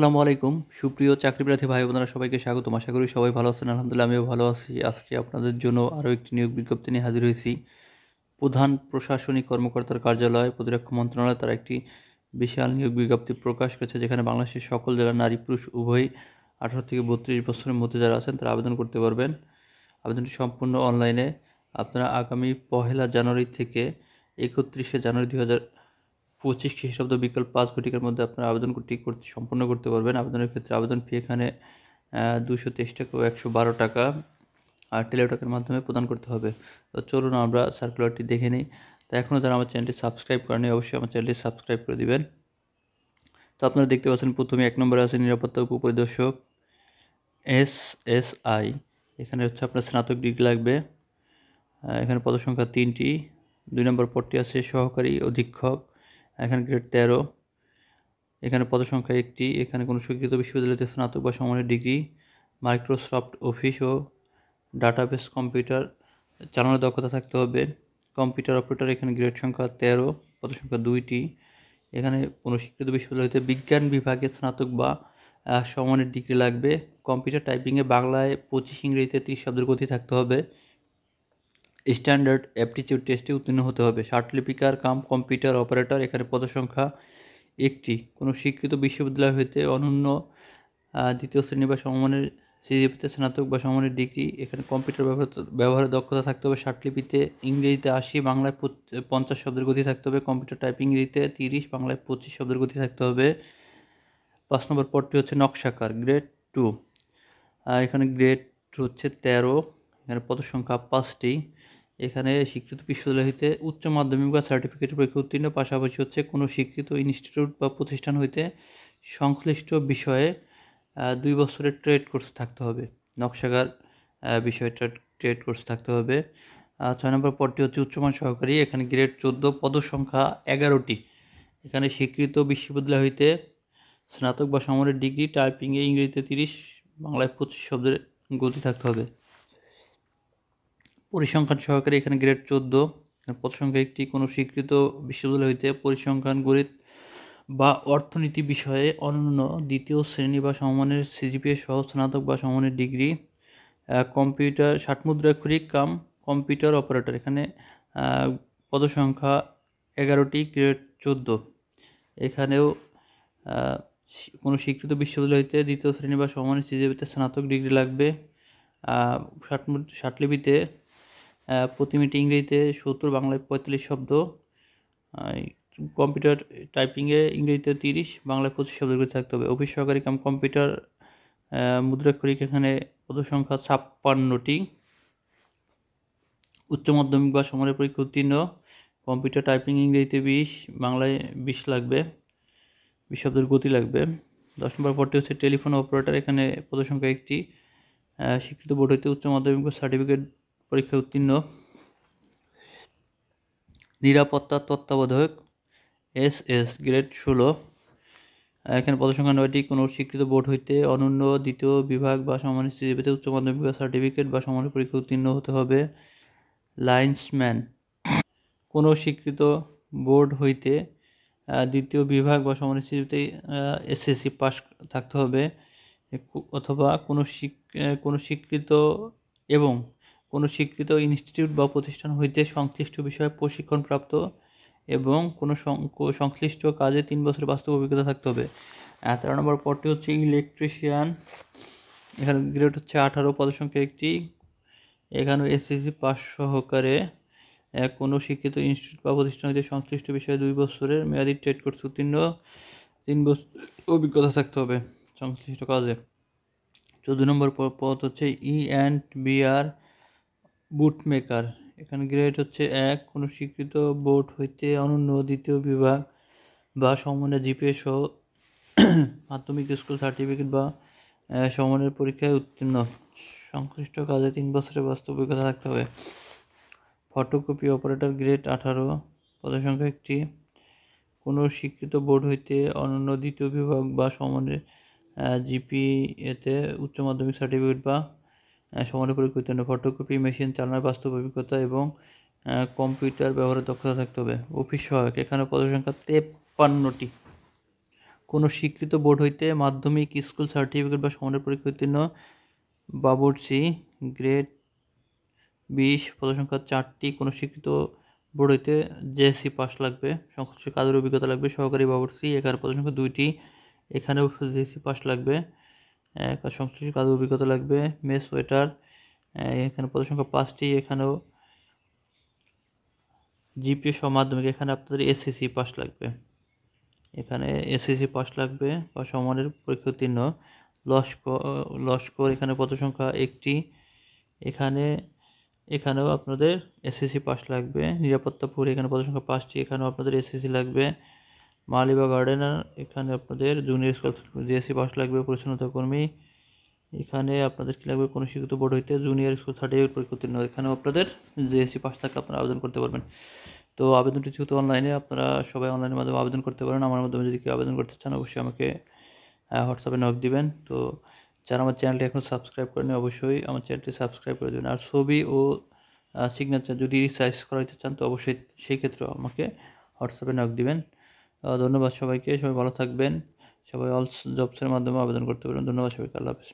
আসসালামু আলাইকুম সুপ্রিয় চাকরিপ্রার্থী ভাই বোনেরা সবাইকে স্বাগতম। আশা করি সবাই ভালো আছেন। আলহামদুলিল্লাহ আমিও ভালো আছি। আজকে আপনাদের জন্য আরও একটি নিয়োগ বিজ্ঞপ্তি নিয়ে হাজির হয়েছি। প্রধান প্রশাসনিক কর্মকর্তার কার্যালয় প্রতিরক্ষা মন্ত্রণালয় তারা একটি বিশাল নিয়োগ বিজ্ঞপ্তি প্রকাশ করেছে, যেখানে বাংলাদেশের সকল জেলার নারী পুরুষ উভয়ই 18 থেকে 32 বছরের মধ্যে যারা আছেন তারা আবেদন করতে পারবেন। আবেদনটি সম্পূর্ণ অনলাইনে। আপনারা আগামী 1 জানুয়ারি থেকে 31 জানুয়ারি 2025 খ্রিস্টাব্দ বিকাল 5 ঘটিকার মধ্যে আপনারা আবেদনটি সম্পূর্ণ করতে পারবেন। আবেদনের ক্ষেত্রে আবেদন ফি এখানে 223 টাকা ও 112 টাকা আর টেলিটকের মাধ্যমে প্রদান করতে হবে। তো চলুন আমরা সার্কুলারটি দেখে নিই। তো এখনও যারা আমার চ্যানেলটি সাবস্ক্রাইব করেনি অবশ্যই আমার চ্যানেলটি সাবস্ক্রাইব করে দিবেন। তো আপনারা দেখতে পাচ্ছেন প্রথমে 1 নম্বরে আছে নিরাপত্তা উপপরিদর্শক SSI। এখানে হচ্ছে আপনার স্নাতক ডিগ্রি লাগবে। এখানে পদসংখ্যা 3টি। 2 নম্বর পদটি আছে সহকারী অধীক্ষক, এখানে গ্রেড 13। এখানে পদসংখ্যা 1টি। এখানে কোনো স্বীকৃত বিশ্ববিদ্যালয়তে স্নাতক বা সমমানের ডিগ্রি, মাইক্রোসফট অফিস ও ডাটাবেস কম্পিউটার চালানোর দক্ষতা থাকতে হবে। কম্পিউটার অপারেটর, এখানে গ্রেড সংখ্যা 13, পদসংখ্যা 2টি। এখানে কোনো স্বীকৃত বিশ্ববিদ্যালয়তে বিজ্ঞান বিভাগে স্নাতক বা সমমানের ডিগ্রি লাগবে। কম্পিউটার টাইপিংয়ে বাংলায় 25, ইংরেজিতে 30 শব্দের গতি থাকতে হবে। স্ট্যান্ডার্ড অ্যাপটিটিউড টেস্টে উত্তীর্ণ হতে হবে। শার্টলিপিকার কাম কম্পিউটার অপারেটর, এখানে পদসংখ্যা 1টি। কোনো স্বীকৃত বিশ্ববিদ্যালয় হইতে অনন্য দ্বিতীয় শ্রেণী বা সমমানের সিজিপিতে স্নাতক বা সমমানের ডিগ্রি। এখানে কম্পিউটার ব্যবহারের দক্ষতা থাকতে হবে। শার্টলিপিতে ইংরেজিতে 80, বাংলায় 50 শব্দের গতি থাকতে হবে। কম্পিউটার টাইপিং ইংরেজিতে 30, বাংলায় 25 শব্দের গতি থাকতে হবে। 5 নম্বর পদটি হচ্ছে নকশাকার, গ্রেড 2। এখানে গ্রেড হচ্ছে 13। এখানে পদসংখ্যা 5টি। এখানে স্বীকৃত বিশ্ববিদ্যালয় হইতে উচ্চ মাধ্যমিক বা সার্টিফিকেট পরীক্ষা উত্তীর্ণ, পাশাপাশি হচ্ছে কোনো স্বীকৃত ইনস্টিটিউট বা প্রতিষ্ঠান হইতে সংশ্লিষ্ট বিষয়ে 2 বছরের ট্রেড কোর্স থাকতে হবে। নকশাকার বিষয়ে ট্রেড কোর্স থাকতে হবে। 6 নম্বর পদটি হচ্ছে উচ্চমান সহকারী, এখানে গ্রেড 14, পদসংখ্যা 11টি। এখানে স্বীকৃত বিশ্ববিদ্যালয় হইতে স্নাতক বা সমমানের ডিগ্রি, টাইপিংয়ে ইংরেজিতে 30, বাংলায় 25 শব্দের গতি থাকতে হবে। পরিসংখ্যান সহকারী, এখানে গ্রেড 14, পদসংখ্যা 1টি। কোনো স্বীকৃত বিশ্ববিদ্যালয় হইতে পরিসংখ্যান, গণিত বা অর্থনীতি বিষয়ে অনন্য দ্বিতীয় শ্রেণী বা সমমানের সিজিপিএ সহ স্নাতক বা সমমানের ডিগ্রি। কম্পিউটার ষাটমুদ্রাক্ষরিক কাম কম্পিউটার অপারেটর, এখানে পদসংখ্যা 11টি, গ্রেড 14। এখানেও কোনো স্বীকৃত বিশ্ববিদ্যালয় হইতে দ্বিতীয় শ্রেণী বা সমমানের সিজিপিতে স্নাতক ডিগ্রি লাগবে। ষাটলিপিতে প্রতি মিনিটে ইংরেজিতে 70, বাংলায় 45 শব্দ। কম্পিউটার টাইপিংয়ে ইংরেজিতে 30, বাংলায় 25 শব্দের করে থাকতে হবে। অফিস সহকারী কাম কম্পিউটার মুদ্রাক্ষরিক, এখানে পদসংখ্যা 56টি। উচ্চ মাধ্যমিক বা সমমানের পরীক্ষা উত্তীর্ণ। কম্পিউটার টাইপিং ইংরেজিতে 20, বাংলায় 20 লাগবে, 20 শব্দের গতি লাগবে। 10 নম্বর পদটি হচ্ছে টেলিফোন অপারেটর, এখানে পদসংখ্যা 1টি। স্বীকৃত বোর্ড হইতে উচ্চ মাধ্যমিক বা সার্টিফিকেট পরীক্ষা উত্তীর্ণ। নিরাপত্তা তত্ত্বাবধায়ক SS, গ্রেড 16। এখানে পদসংখ্যা 9টি। কোনো স্বীকৃত বোর্ড হইতে অনন্য দ্বিতীয় বিভাগ বা সমমানের সিজিপিতে উচ্চ মাধ্যমিক বা সার্টিফিকেট বা সমমানের পরীক্ষা উত্তীর্ণ হতে হবে। লাইন্সম্যান, কোনো স্বীকৃত বোর্ড হইতে দ্বিতীয় বিভাগ বা সমমানের সিজিপিতে SSC পাস থাকতে হবে, অথবা কোনো স্বীকৃত এবং কোনো স্বীকৃত ইনস্টিটিউট বা প্রতিষ্ঠান হইতে সংশ্লিষ্ট বিষয়ে প্রশিক্ষণপ্রাপ্ত এবং কোনো সংশ্লিষ্ট কাজে 3 বছরের বাস্তব অভিজ্ঞতা থাকতে হবে। 13 নম্বর পদটি হচ্ছে ইলেকট্রিশিয়ান, এখানে গ্রেড হচ্ছে 18, পদসংখ্যা 1টি। এখানে SSC পাস সহকারে কোনো শিক্ষিত ইনস্টিটিউট বা প্রতিষ্ঠান হইতে সংশ্লিষ্ট বিষয়ে 2 বছরের মেয়াদী ট্রেড কোর্স উত্তীর্ণ, 3 বছর অভিজ্ঞতা থাকতে হবে সংশ্লিষ্ট কাজে। 14 নম্বর পদ হচ্ছে E&BR বুটমেকার, এখানে গ্রেড হচ্ছে 1, কোনো স্বীকৃত বোর্ড হইতে অনন্য দ্বিতীয় বিভাগ বা সমমানের জিপিএ সহ মাধ্যমিক স্কুল সার্টিফিকেট বা সমমানের পরীক্ষায় উত্তীর্ণ, সংশ্লিষ্ট কাজে 3 বছরের বাস্তব অভিজ্ঞতা থাকতে হবে। ফটোকপি অপারেটর, গ্রেড 18, পদসংখ্যা 1টি। কোনো স্বীকৃত বোর্ড হইতে অনন্য দ্বিতীয় বিভাগ বা সমমানের জিপিএতে উচ্চ মাধ্যমিক সার্টিফিকেট বা সমমানের পরীক্ষা উত্তীর্ণ। ফটোকপি মেশিন চালানোর বাস্তব অভিজ্ঞতা এবং কম্পিউটার ব্যবহারের দক্ষতা থাকতে হবে। অফিস সহায়ক, এখানে পদসংখ্যা 53টি। কোনো স্বীকৃত বোর্ড হইতে মাধ্যমিক স্কুল সার্টিফিকেট বা সমানের পরীক্ষা উত্তীর্ণ বাবুর্চি গ্রেড 20 পদ সংখ্যা 4টি কোনো স্বীকৃত বোর্ড হইতে জেএসসি পাস লাগবে, সংশ্লিষ্ট কাজের অভিজ্ঞতা লাগবে। সহকারী বাবুর্চি এখানে পদ সংখ্যা 2টি, এখানেও জেএসসি পাস লাগবে, সংশ্লিষ্ট কাজের অভিজ্ঞতা লাগবে। মেস ওয়েটার এখানে পদ সংখ্যা 5টি, এখানেও জিপিএ সহ মাধ্যমিক, এখানে আপনাদের এসএসসি পাস লাগবে, এখানে এসএসসি পাস লাগবে বা সমানের পরীক্ষা উত্তীর্ণ। লস্কর এখানে পদ সংখ্যা 1টি, এখানেও আপনাদের এসএসসি পাস লাগবে। নিরাপত্তাপুর এখানে পদ সংখ্যা 5টি, এখানেও আপনাদের এসএসসি লাগবে। মালি বা গার্ডেনার এখানে আপনাদের জুনিয়র স্কুল জেএসসি পাস লাগবে। পরিচ্ছন্নতা কর্মী এখানে আপনাদের কী লাগবে, কোনো স্বীকৃত বোর্ড হইতে জুনিয়র স্কুল সার্টিফিকেট পরীক্ষা উত্তীর্ণ, এখানেও আপনাদের জেএসসি পাস থাকলে আপনারা আবেদন করতে পারবেন। তো আবেদনটি যেহেতু অনলাইনে, আপনারা সবাই অনলাইনের মাধ্যমে আবেদন করতে পারেন। আমার মাধ্যমে যদি কেউ আবেদন করতে চান অবশ্যই আমাকে হোয়াটসঅ্যাপে নক দিবেন। তো যারা আমার চ্যানেলটি এখন সাবস্ক্রাইব করেনি অবশ্যই আমার চ্যানেলটি সাবস্ক্রাইব করে দেবেন। আর ছবি ও সিগনেচার যদি রিসাইজ করাইতে চান তো অবশ্যই সেই ক্ষেত্রেও আমাকে হোয়াটসঅ্যাপে নক দিবেন। ধন্যবাদ সবাইকে, সবাই ভালো থাকবেন। সবাই অল জবসের মাধ্যমে আবেদন করতে পারেন। ধন্যবাদ সবাইকে, আল্লাহ হাফেজ।